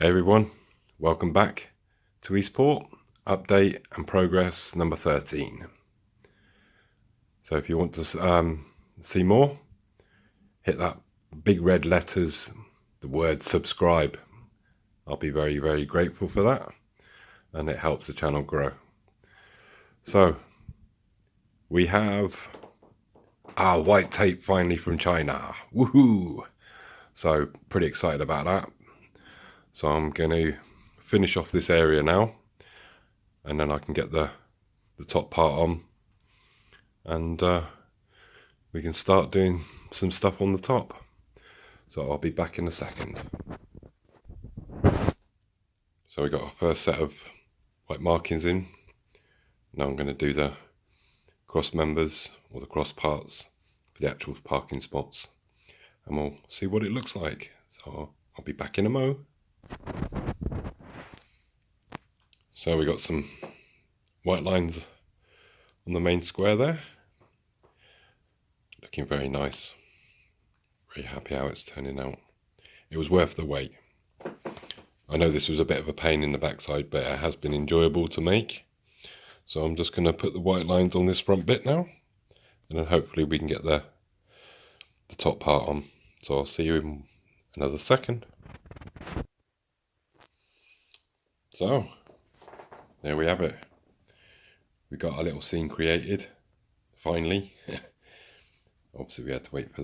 Hey everyone, welcome back to Eastport, update and progress number 13. So if you want to see more, hit that big red letters, the word subscribe. I'll be very, very grateful for that, and it helps the channel grow. So we have our white tape finally from China. Woohoo! So pretty excited about that. So I'm going to finish off this area now, and then I can get the top part on, and we can start doing some stuff on the top. So I'll be back in a second. So we got our first set of white markings in. Now I'm going to do the cross members or the cross parts for the actual parking spots, and we'll see what it looks like. So I'll be back in a mo. So we got some white lines on the main square there. Looking very nice. Very happy how it's turning out. It was worth the wait. I know this was a bit of a pain in the backside, but it has been enjoyable to make. So I'm just going to put the white lines on this front bit now, and then hopefully we can get the top part on. So I'll see you in another second. So there we have it. We got our little scene created, finally. Obviously we had to wait for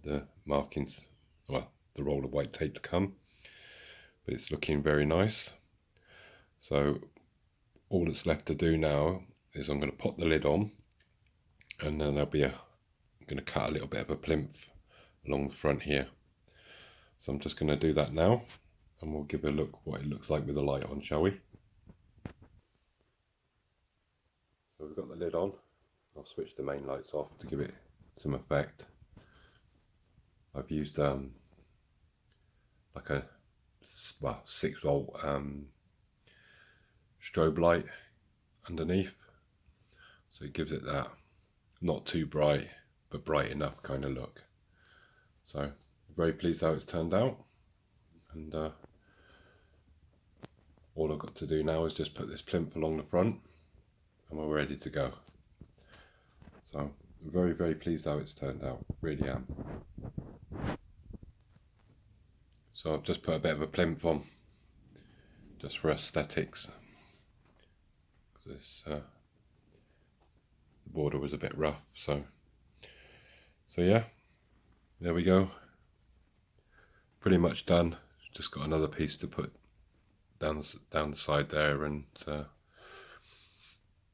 the markings, well, the roll of white tape to come, but it's looking very nice. So all that's left to do now is I'm going to pop the lid on, and then I'm going to cut a little bit of a plinth along the front here. So I'm just going to do that now, and we'll give a look what it looks like with the light on, shall we? So we've got the lid on. I'll switch the main lights off to give it some effect. I've used like a 6-volt strobe light underneath, so it gives it that not too bright but bright enough kind of look. So very pleased how it's turned out, and all I've got to do now is just put this plinth along the front, and we're ready to go. So very, very pleased how it's turned out, really am. So I've just put a bit of a plinth on, just for aesthetics. This the border was a bit rough, so yeah, there we go. Pretty much done. Just got another piece to put down the side there, and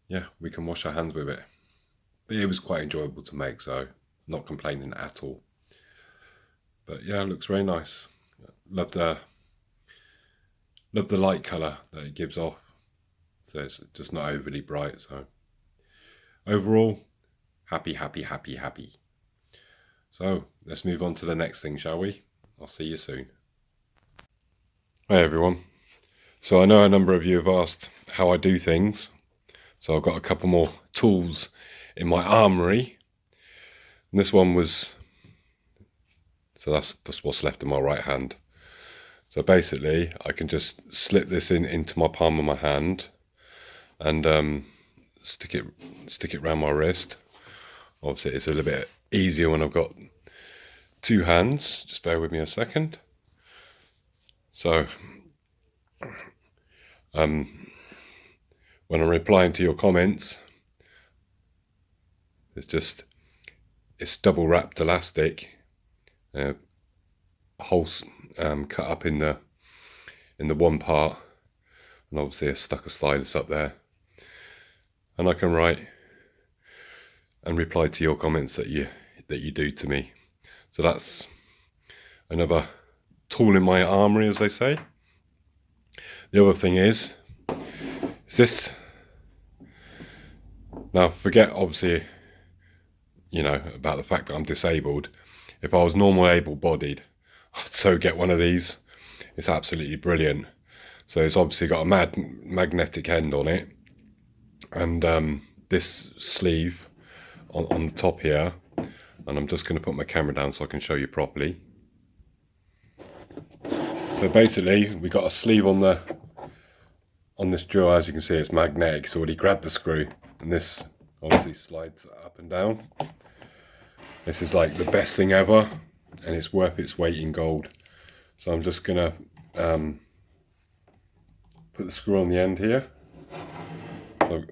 yeah, we can wash our hands with it. But it was quite enjoyable to make, so not complaining at all. But yeah, it looks very nice. Love the light colour that it gives off. So it's just not overly bright. So overall, happy. So let's move on to the next thing, shall we? I'll see you soon. Hey everyone. So I know a number of you have asked how I do things. So I've got a couple more tools in my armoury. And this one was, so that's what's left of my right hand. So basically I can just slip this into my palm of my hand, and stick it around my wrist. Obviously it's a little bit easier when I've got two hands. Just bear with me a second. So when I'm replying to your comments, it's double wrapped elastic, holes cut up in the one part, and obviously I stuck a stylus up there, and I can write and reply to your comments that you do to me. So that's another tool in my armoury, as they say. The other thing is this. Now forget, obviously, you know, about the fact that I'm disabled. If I was normal able-bodied, I'd so get one of these. It's absolutely brilliant. So it's obviously got a magnetic end on it, and this sleeve on the top here, and I'm just going to put my camera down so I can show you properly. So basically we got a sleeve on this drill. As you can see, it's magnetic, so when you grab the screw, and this obviously slides up and down. This is like the best thing ever, and it's worth its weight in gold. So I'm just gonna put the screw on the end here. So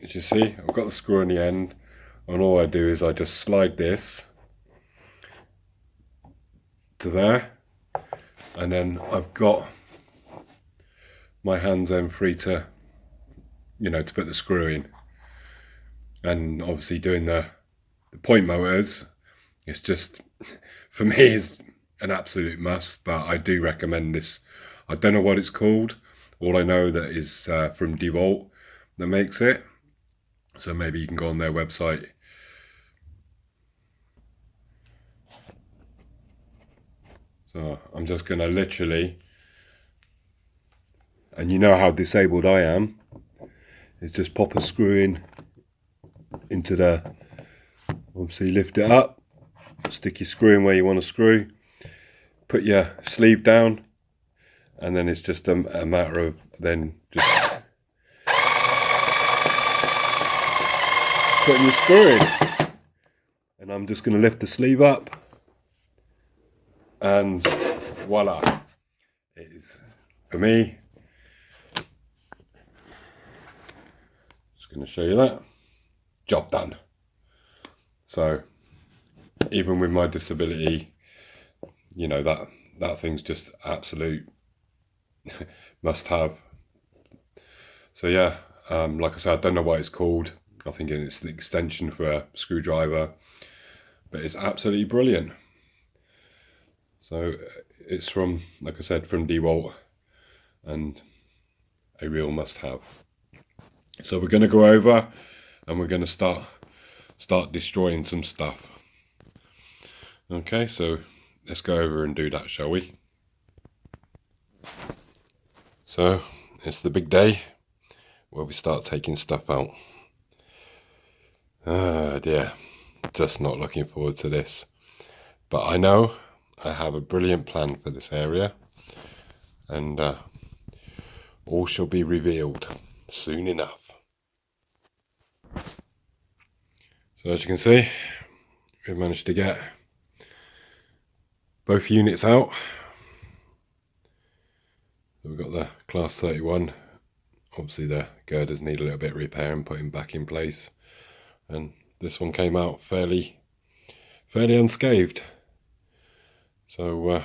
as you see, I've got the screw on the end, and all I do is I just slide this to there, and then I've got my hands then free to, to put the screw in. And obviously doing the point motors, it's just, for me, is an absolute must, but I do recommend this. I don't know what it's called. All I know that is from DeWalt that makes it. So maybe you can go on their website. So I'm just going to literally, and you know how disabled I am, is just pop a screw in into the, obviously lift it up, stick your screw in where you want to screw, put your sleeve down, and then it's just a matter of then just putting the screw in. And I'm just going to lift the sleeve up, and voila, it is, for me, just going to show you that, job done. So even with my disability, that thing's just absolute must have. So yeah, like I said, I don't know what it's called. I think it's the extension for a screwdriver, but it's absolutely brilliant. So it's from, like I said, from DeWalt, and a real must have. So we're going to go over and we're going to start destroying some stuff. Okay, so let's go over and do that, shall we? So it's the big day where we start taking stuff out. Ah dear, just not looking forward to this. But I know I have a brilliant plan for this area, and all shall be revealed soon enough. So as you can see, we've managed to get both units out. So we've got the class 31. Obviously the girders need a little bit of repair and putting back in place, and this one came out fairly unscathed. So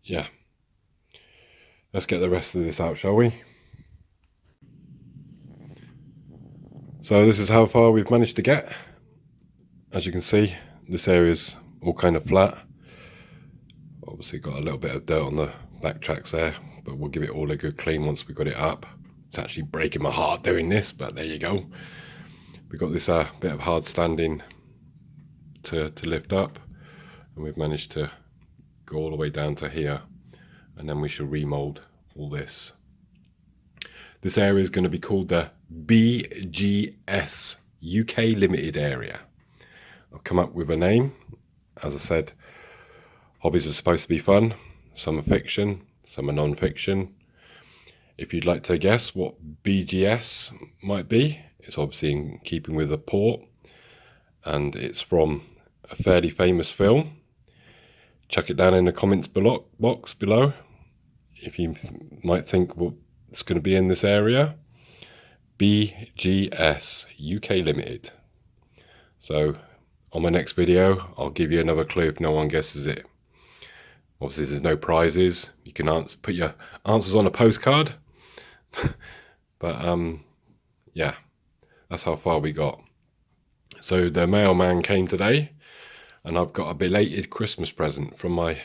yeah, let's get the rest of this out, shall we? So this is how far we've managed to get. As you can see, this area's all kind of flat. Obviously got a little bit of dirt on the back tracks there, but we'll give it all a good clean once we got it up. It's actually breaking my heart doing this, but there you go. We've got this bit of hard standing to lift up, and we've managed to go all the way down to here, and then we shall remold all this. This area is going to be called the BGS UK Limited area. I've come up with a name. As I said, hobbies are supposed to be fun. Some are fiction, some are non-fiction. If you'd like to guess what BGS might be, it's obviously in keeping with the port, and it's from a fairly famous film. Chuck it down in the comments box below if you might think, well, it's going to be in this area. BGS UK Limited. So on my next video, I'll give you another clue if no one guesses it. Obviously there's no prizes. You can put your answers on a postcard. But yeah, that's how far we got. So the mailman came today, and I've got a belated Christmas present from my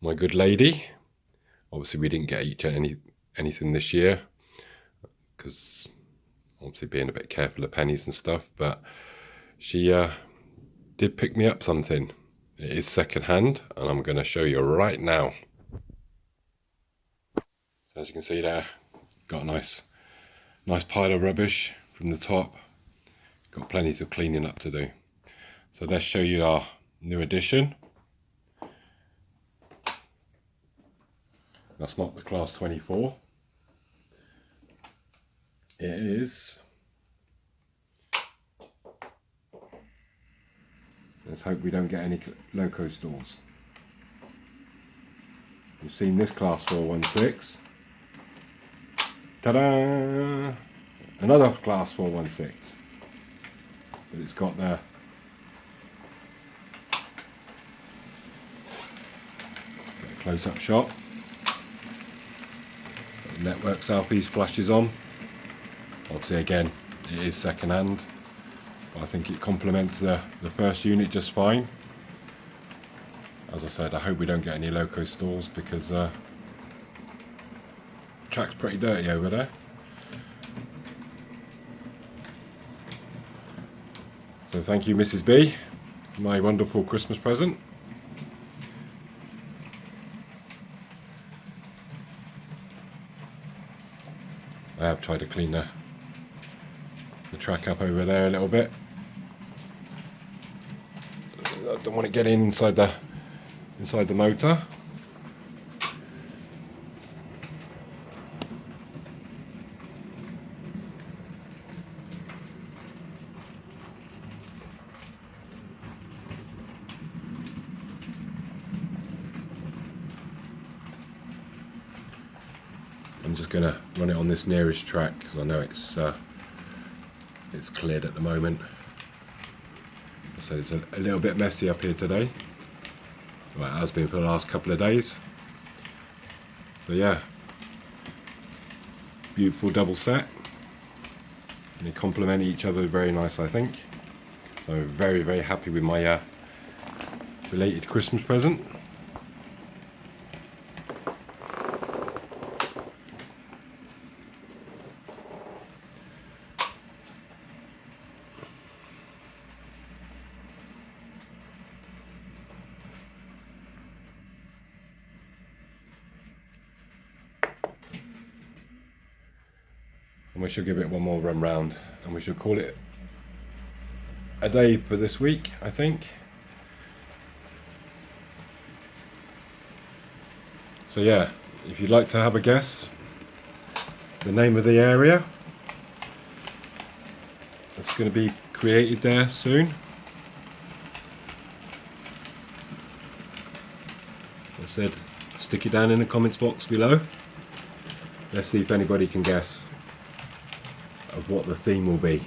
good lady. Obviously we didn't get each anything this year, because obviously being a bit careful of pennies and stuff, but she did pick me up something. It is second hand, and I'm going to show you right now. So as you can see there, got a nice pile of rubbish from the top. Got plenty of cleaning up to do. So let's show you our new addition. That's not the class 24. It is. Let's hope we don't get any loco stalls. You've seen this class 416. Ta-da! Another class 416. But it's got the close-up shot. The network Southeast flashes on. Obviously again it is second hand, but I think it complements the first unit just fine. As I said, I hope we don't get any loco stalls because the track's pretty dirty over there. So thank you, Mrs. B, for my wonderful Christmas present. I have tried to clean the track up over there a little bit. I don't want it getting inside the motor. I'm just going to run it on this nearest track because I know it's cleared at the moment. So it's a little bit messy up here today. Well, it has been for the last couple of days. So yeah, beautiful double set. And they complement each other very nice, I think. So very, very happy with my belated Christmas present. And we should give it one more run round and we should call it a day for this week, I think. So yeah, if you'd like to have a guess, the name of the area that's going to be created there soon. As I said, stick it down in the comments box below. Let's see if anybody can guess of what the theme will be.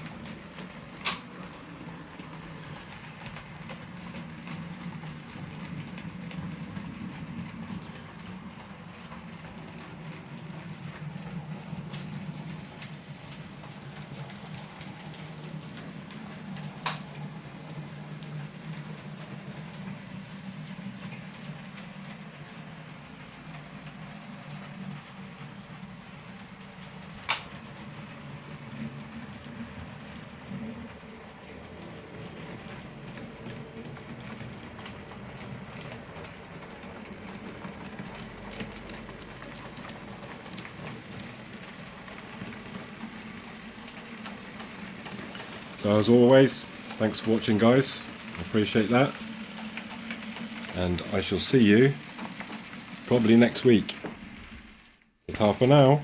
So as always, thanks for watching guys, I appreciate that, and I shall see you probably next week. Ta for now.